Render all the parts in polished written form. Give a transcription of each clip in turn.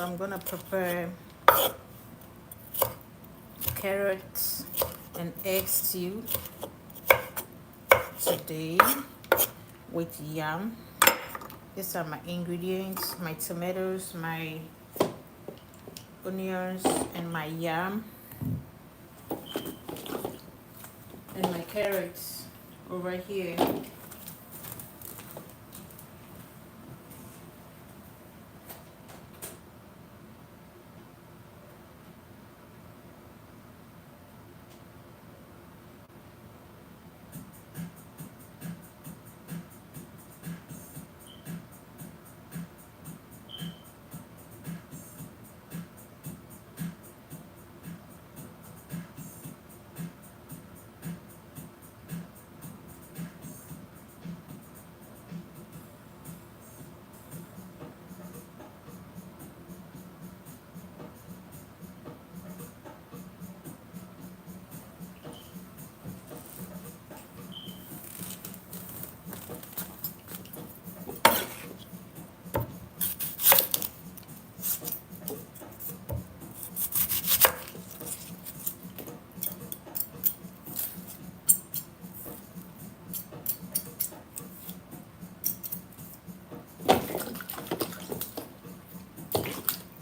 I'm gonna prepare carrots and egg stew today with yam. These are my ingredients: my tomatoes, my onions, and my yam, and my carrots over here.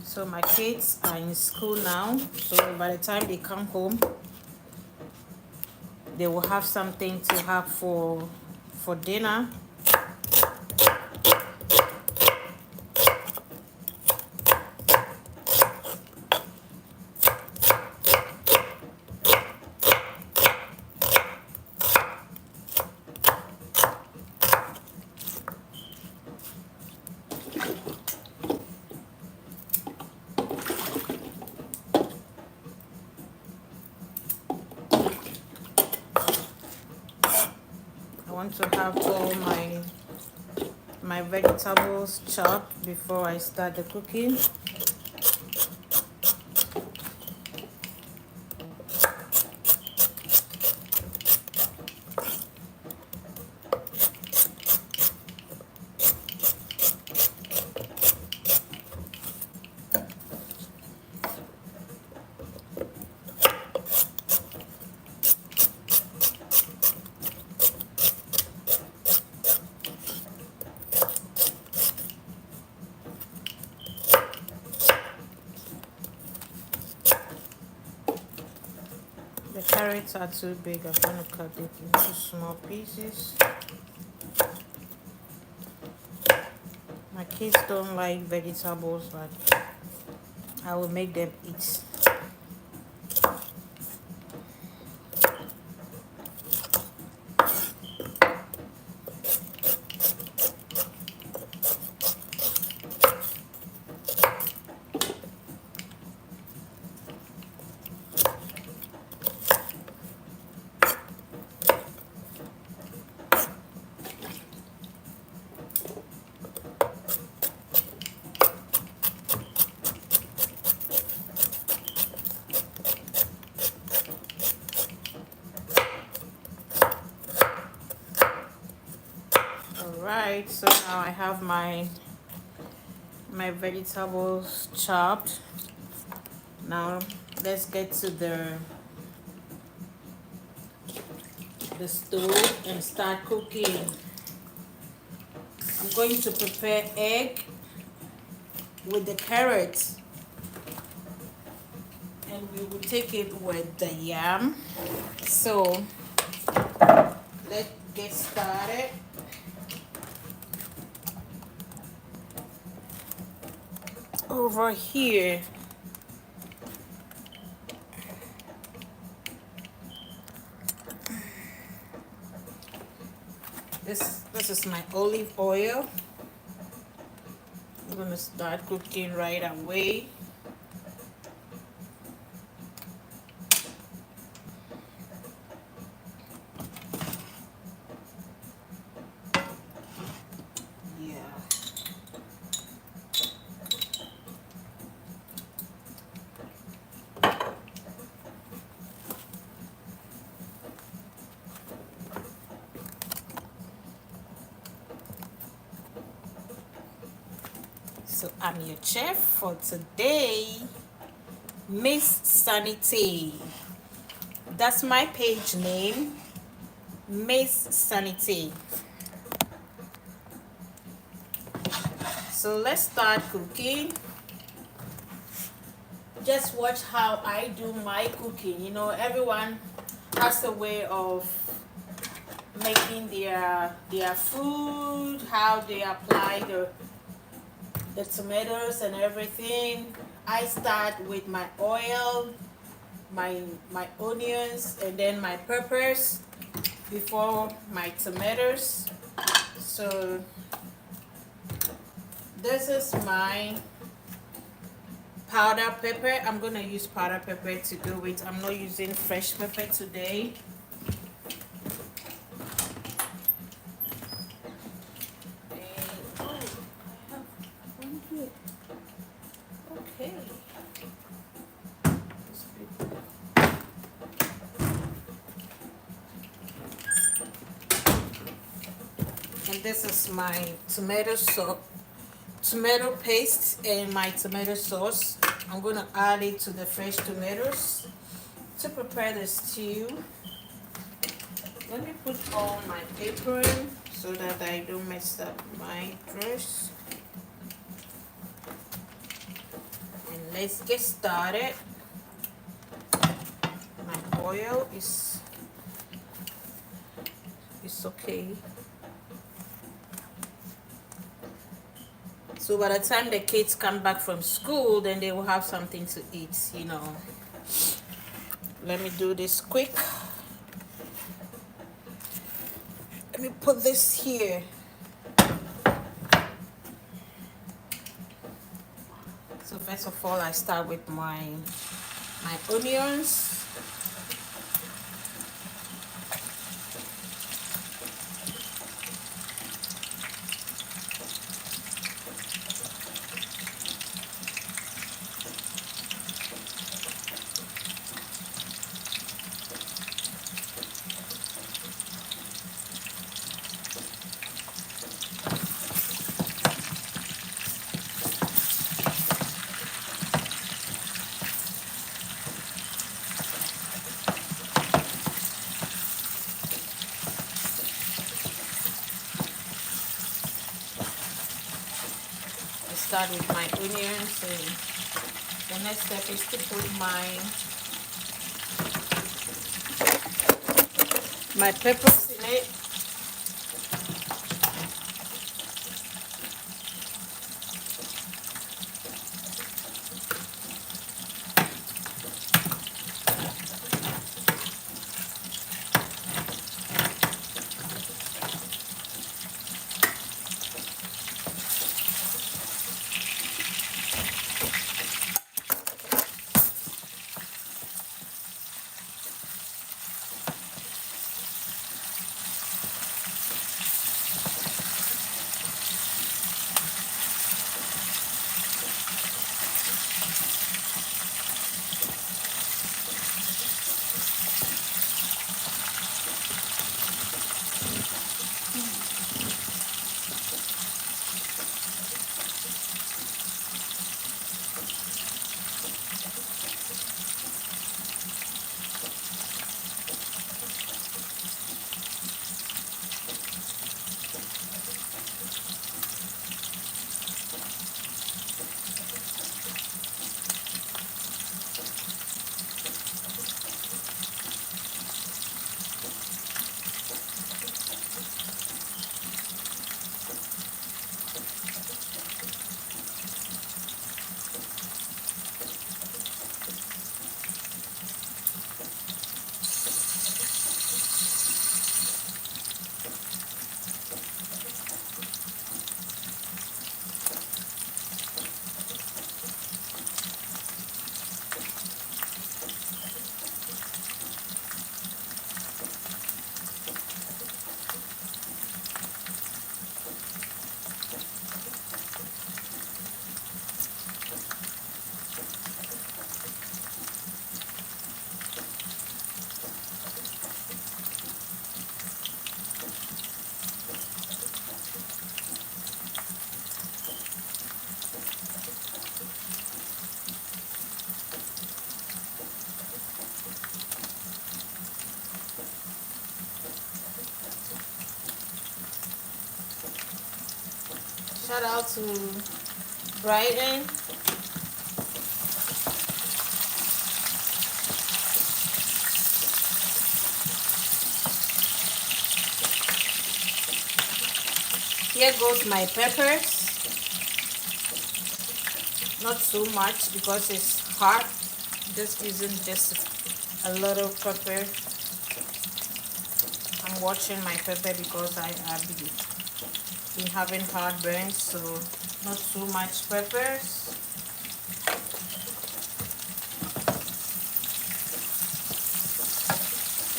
So my kids are in school now, so by the time they come home, they will have something to have for dinner. I want to have all my vegetables chopped before I start the cooking. The carrots are too big. I'm going to cut it into small pieces. My kids don't like vegetables, but I will make them eat. Alright, so now I have my vegetables chopped. Now let's get to the stove and start cooking. I'm going to prepare egg with the carrots, and we will take it with the yam. So let's get started. Over here, this is my olive oil. I'm gonna start cooking right away. So I'm your chef for today, Miss Sanity. That's my page name, Miss Sanity. So let's start cooking. Just watch how I do my cooking. You know, everyone has a way of making their food, how they apply the tomatoes and everything. I start with my oil, my onions, and then my peppers before my tomatoes. So this is my powder pepper. I'm gonna use powder pepper to do it. I'm not using fresh pepper today. Okay. And this is my tomato paste and my tomato sauce. I'm gonna add it to the fresh tomatoes to prepare the stew. Let me put all my paper in so that I don't mess up my dress. And let's get started. My oil is okay. So by the time the kids come back from school, then they will have something to eat, you know. Let me do this quick. Let me put this here. So first of all, I start with my onions. Start with my onions, and the next step is to put my peppers in it. Shout out to Brighton. Here goes my peppers. Not too much because it's hot. Just using just a little pepper. I'm watching my pepper because I've been having heartburn, so not too much peppers.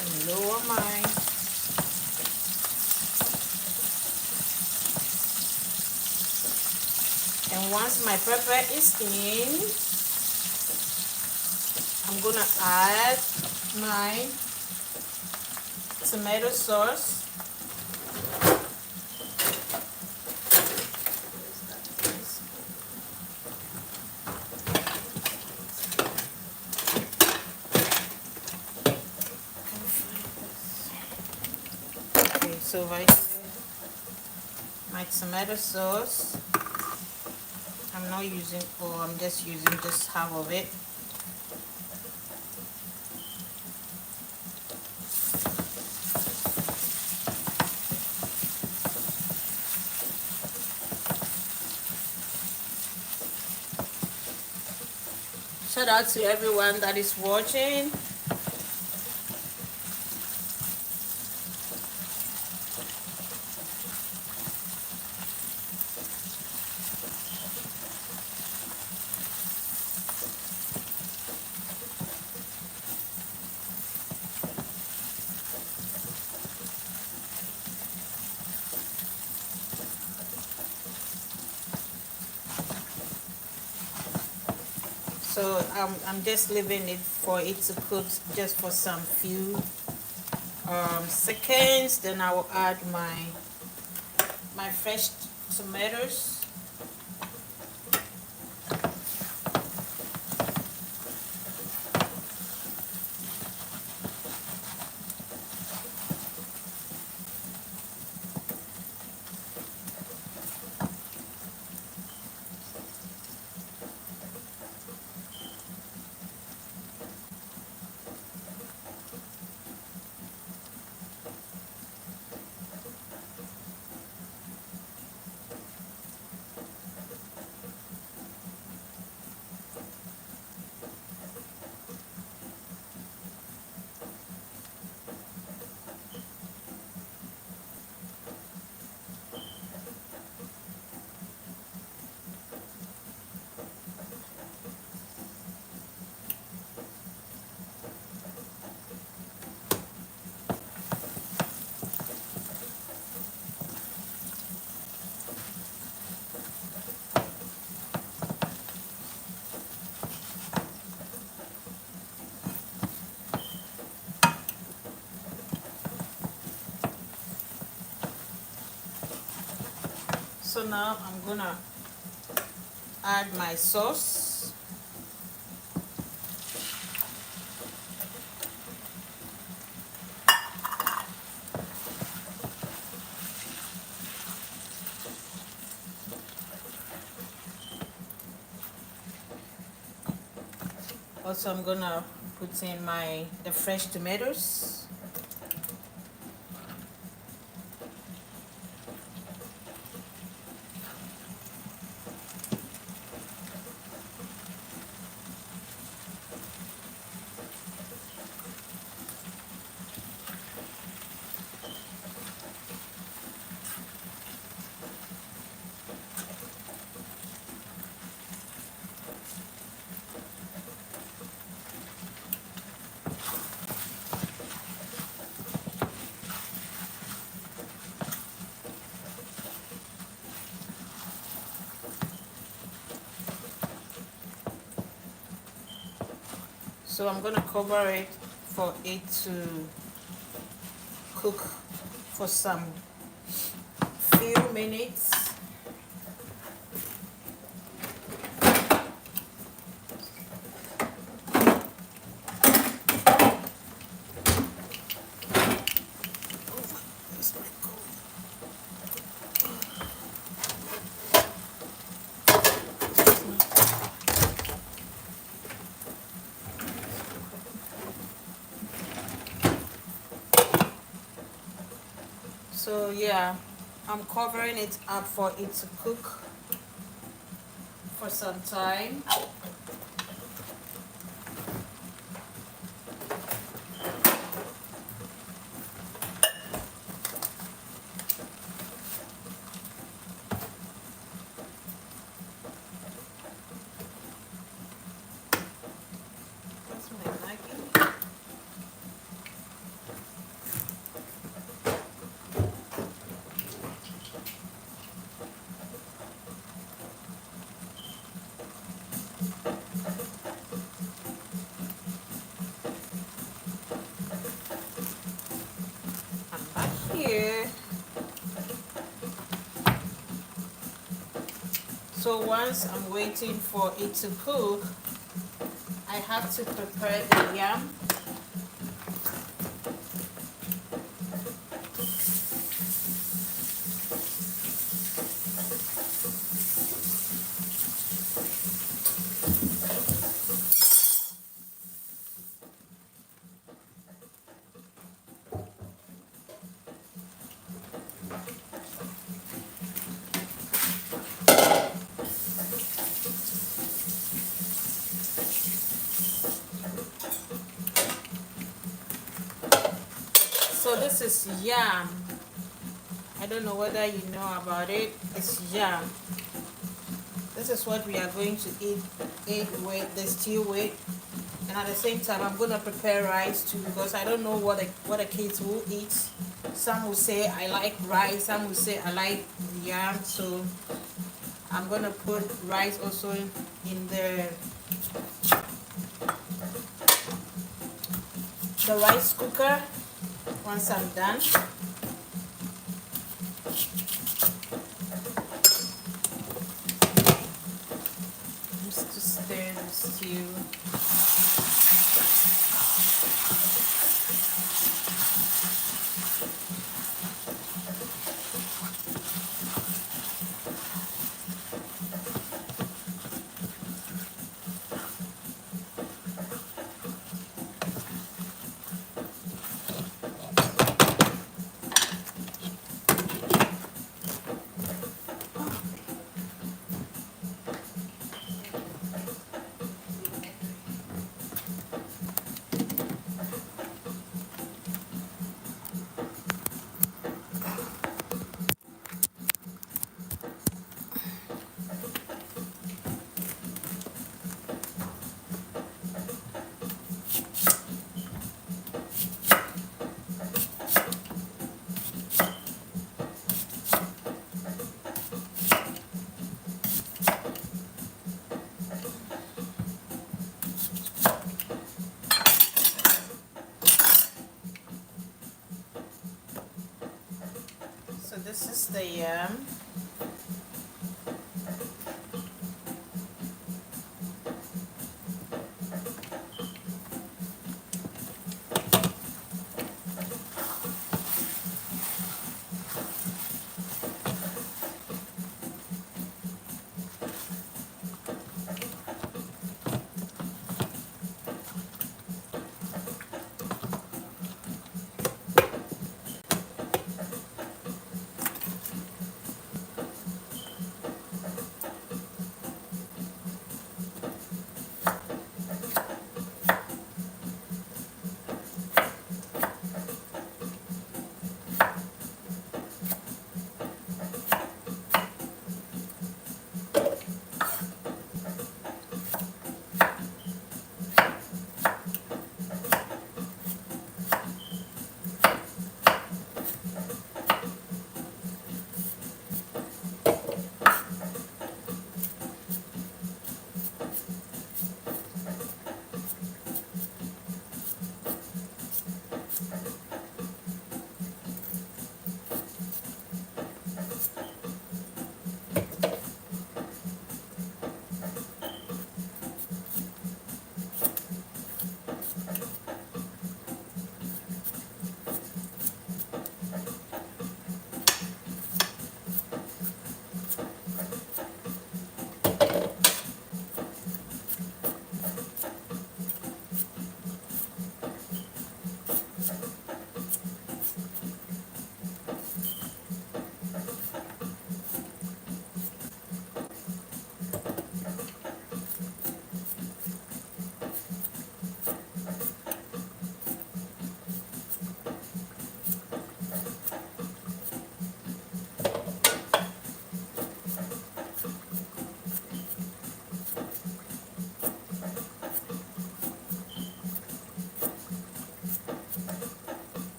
And lower mine. And once my pepper is in, I'm gonna add my tomato sauce. Okay, so right here, my tomato sauce. I'm not using, or I'm just using just half of it. Shout out to everyone that is watching. So I'm just leaving it for it to cook just for some few seconds. Then I will add my fresh tomatoes. So now I'm gonna add my sauce. Also, I'm gonna put in the fresh tomatoes. So I'm gonna cover it for it to cook for some few minutes. So yeah, I'm covering it up for it to cook for some time. That's my Maggi. I'm back here. So once I'm waiting for it to cook, I have to prepare the yam. So this is yam. I don't know whether you know about it. It's yam. This is what we are going to eat with the stew with. And at the same time, I'm gonna prepare rice too, because I don't know what the kids will eat. Some will say I like rice, some will say I like yam. So I'm gonna put rice also in the rice cooker once I'm done. Just to stir the stew. So this is the yam.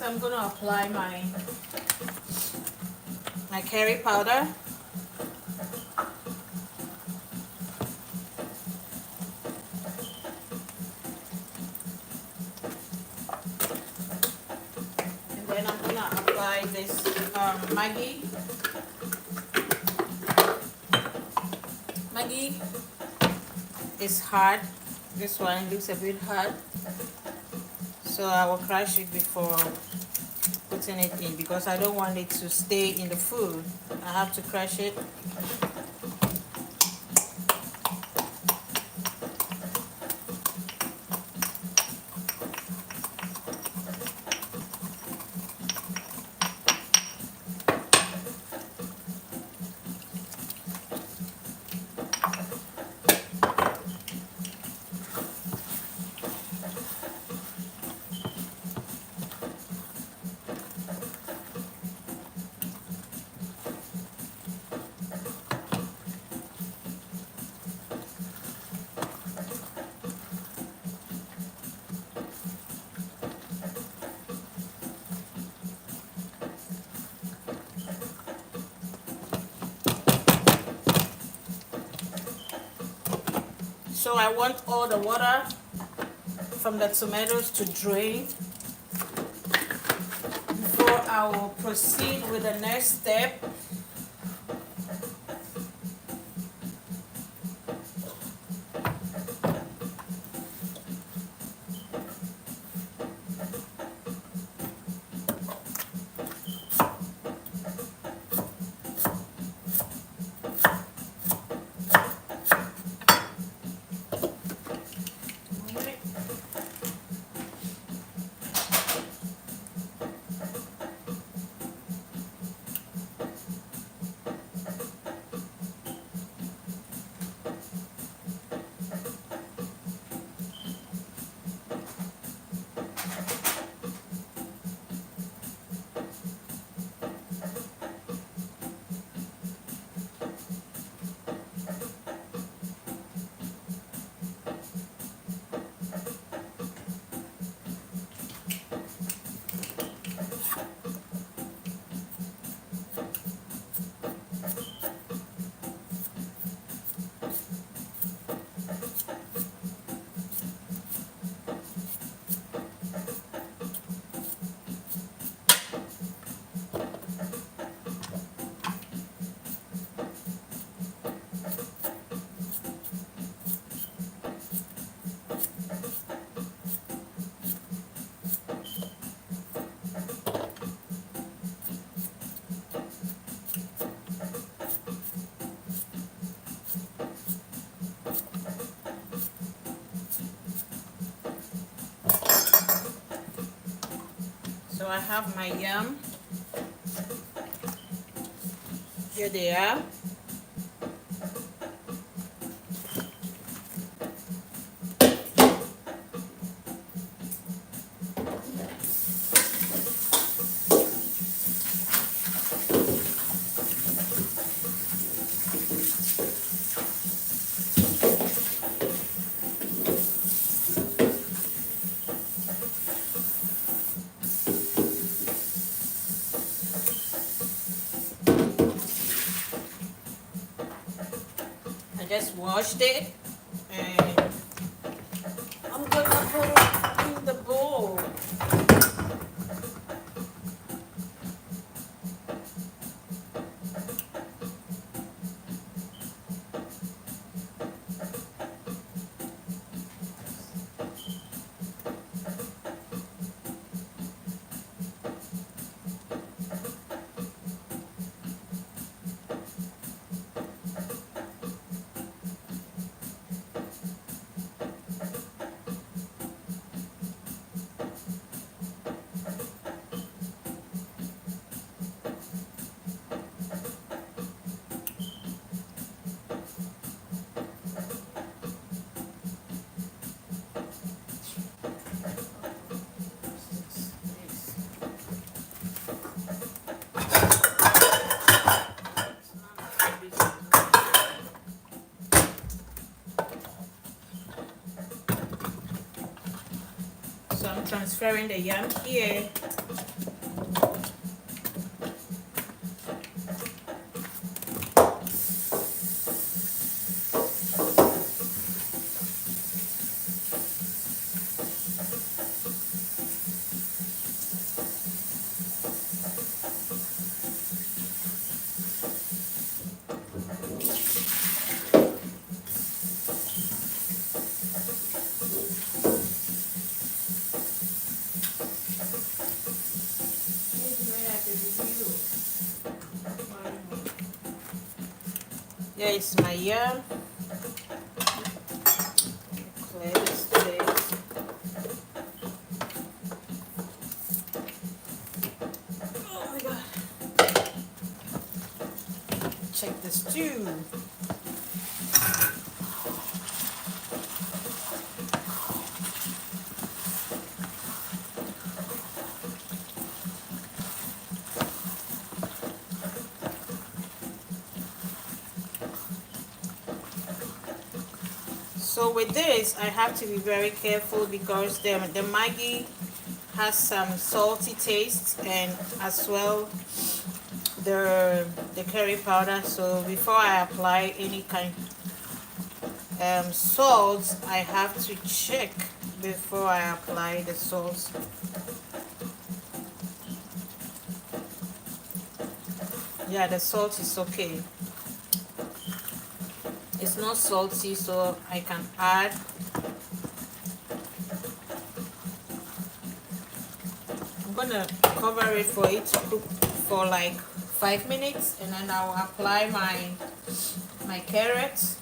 I'm gonna apply my curry powder. And then I'm gonna apply this Maggi. Maggi is hard. This one looks a bit hard. So I will crush it before putting it in because I don't want it to stay in the food. I have to crush it. So I want all the water from the tomatoes to drain before I will proceed with the next step. So I have my yam. Here they are. I just washed it and I'm gonna put it in the bowl. So I'm transferring the yam here. Here is my yam. Clear this place. Oh my god. Check the stew. So with this, I have to be very careful because the Maggi has some salty taste, and as well the curry powder. So before I apply any kind salt, I have to check before I apply the salt. Yeah, the salt is okay. It's not salty, so I can add. I'm gonna cover it for it to cook for like 5 minutes, and then I'll apply my carrots.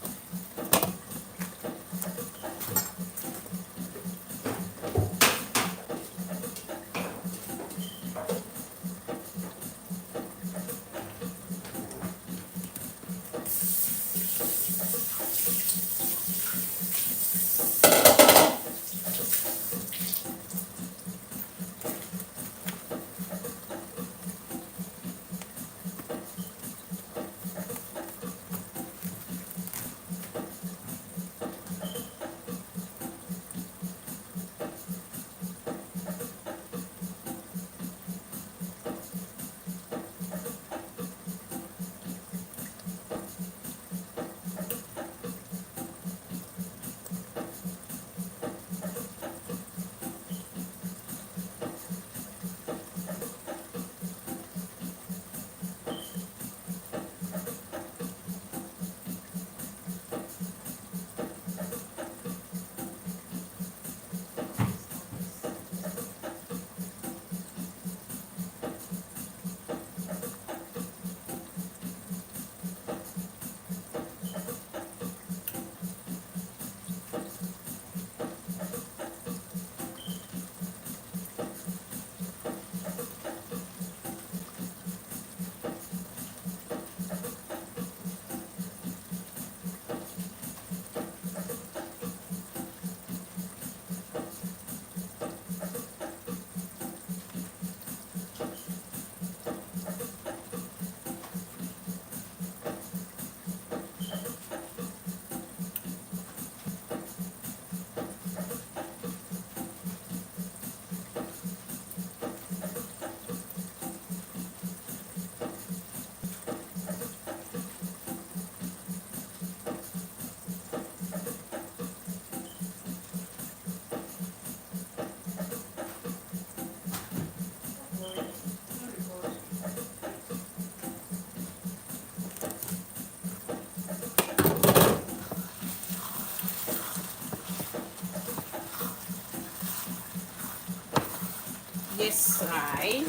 Yes, right.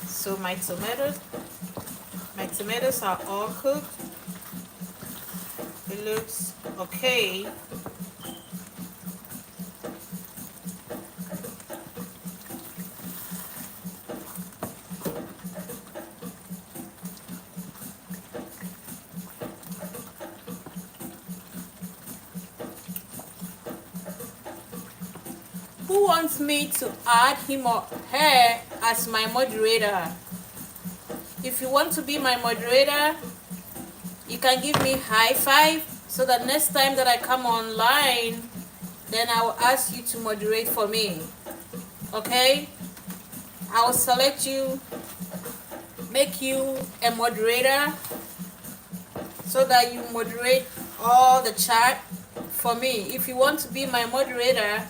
So my tomatoes are all cooked. It looks okay. Who wants me to add him or her as my moderator? If you want to be my moderator, you can give me high five so that next time that I come online, then I will ask you to moderate for me. Okay, I will select you, make you a moderator so that you moderate all the chat for me. If you want to be my moderator,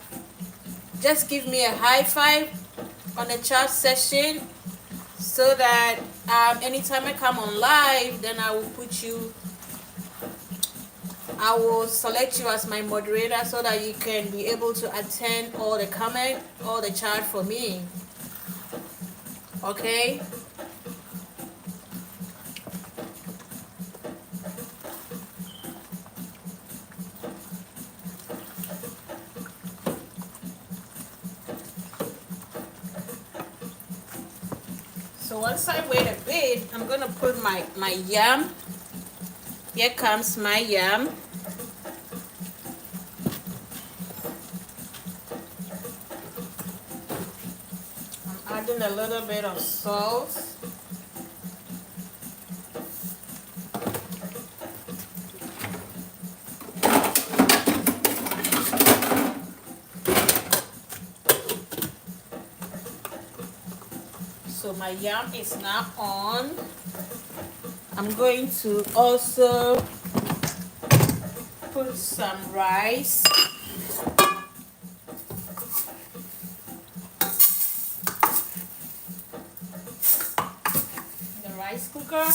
just give me a high five on the chat session so that anytime I come on live, then I will select you as my moderator so that you can be able to attend all the comment, all the chat for me. Okay? So once I wait a bit, I'm gonna put my yam. Here comes my yam. I'm adding a little bit of salt. So my yam is now on. I'm going to also put some rice. The rice cooker.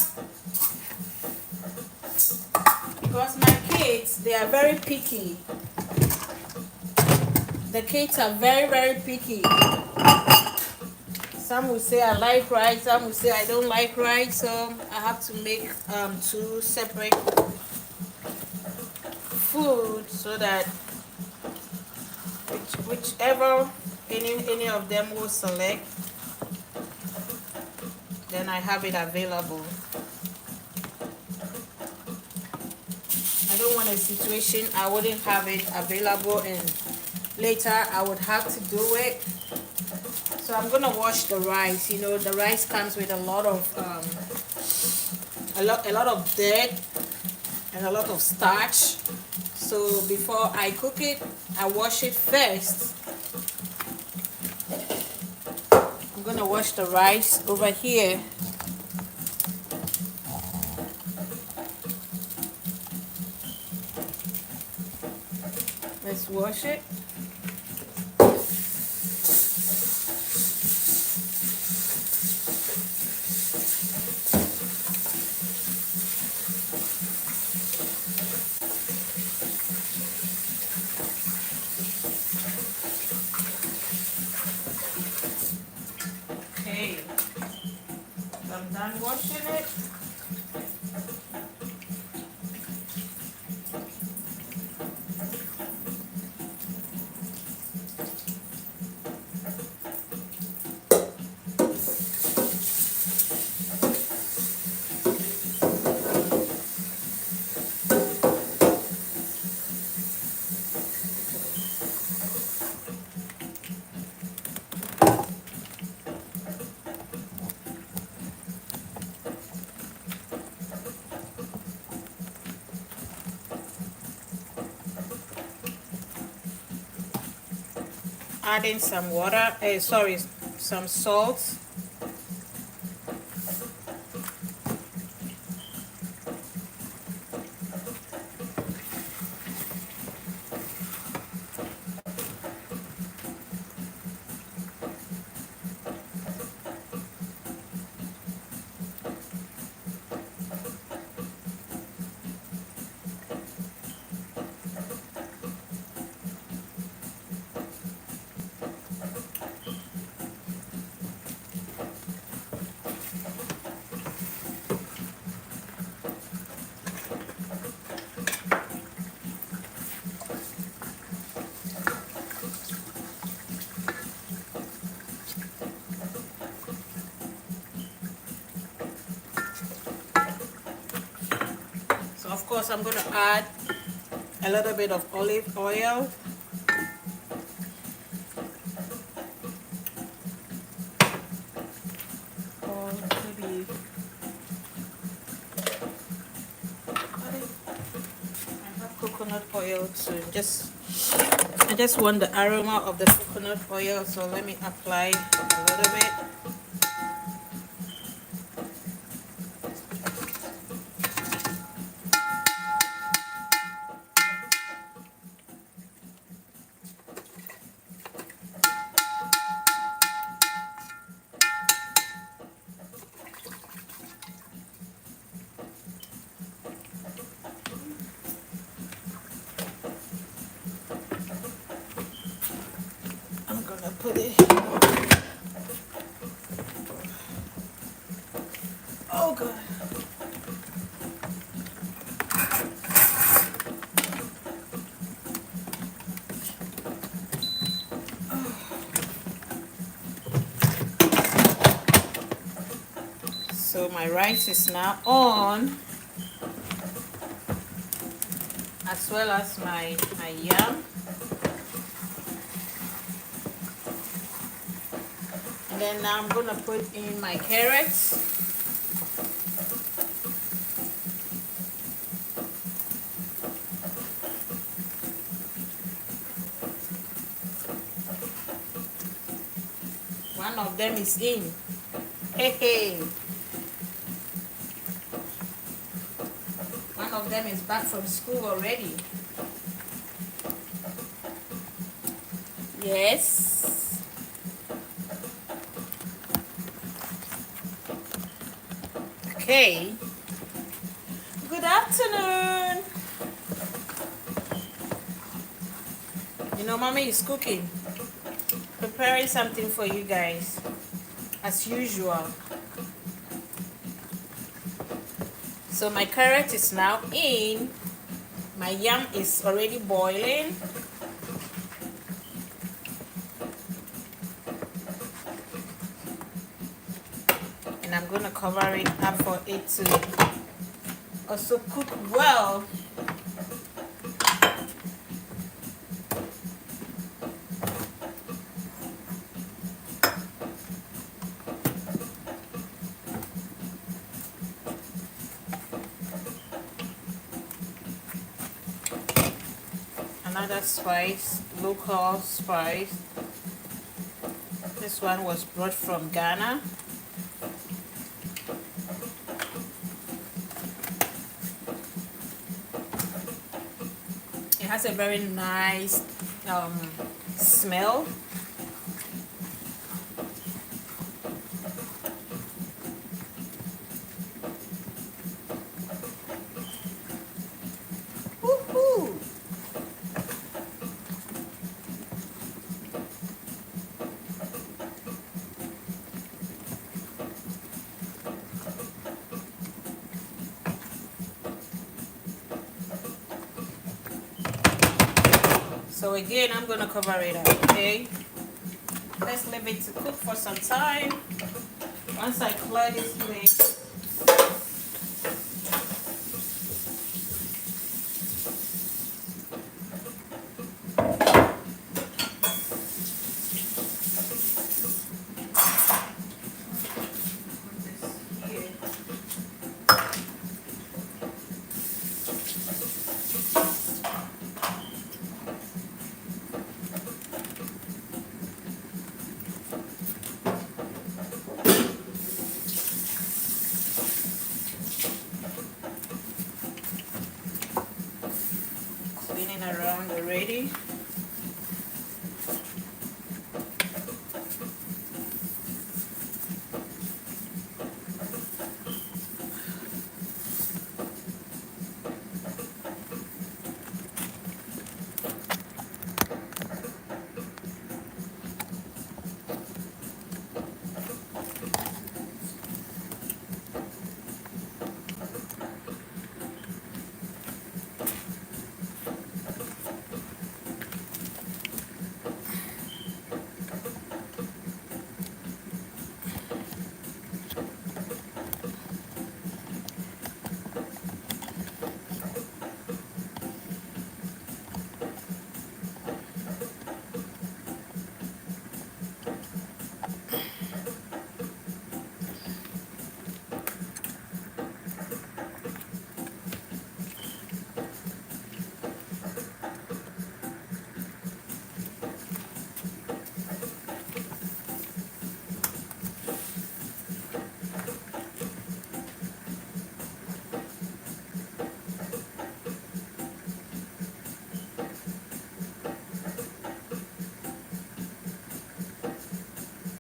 Because my kids, they are very picky. The kids are very, very picky. Some will say I like rice, some will say I don't like rice, so I have to make two separate food so that whichever any of them will select, then I have it available. I don't want a situation I wouldn't have it available and later I would have to do it. So I'm gonna wash the rice. You know, the rice comes with a lot of dirt and a lot of starch. So before I cook it, I wash it first. I'm gonna wash the rice over here. Let's wash it. Okay, I'm done washing it. Adding some water, some salt. So of course I'm going to add a little bit of olive oil. Or maybe I have coconut oil oil to I just want the aroma of the coconut oil, so let me apply a little bit. I'm gonna put it. Oh god. So my rice is now on, as well as my yam. And then now I'm gonna put in my carrots. One of them is in. Hey, hey. One of them is back from school already. Yes. Okay. Good afternoon. You know, mommy is cooking, preparing something for you guys, as usual. So my carrot is now in. My yam is already boiling. And I'm going to cover it up for it to also cook well. Another spice, local spice. This one was brought from Ghana. It has a very nice smell. Woohoo! So again, I'm gonna cover it up, okay? Let's leave it to cook for some time. Once I clear this plate, cleaning around already.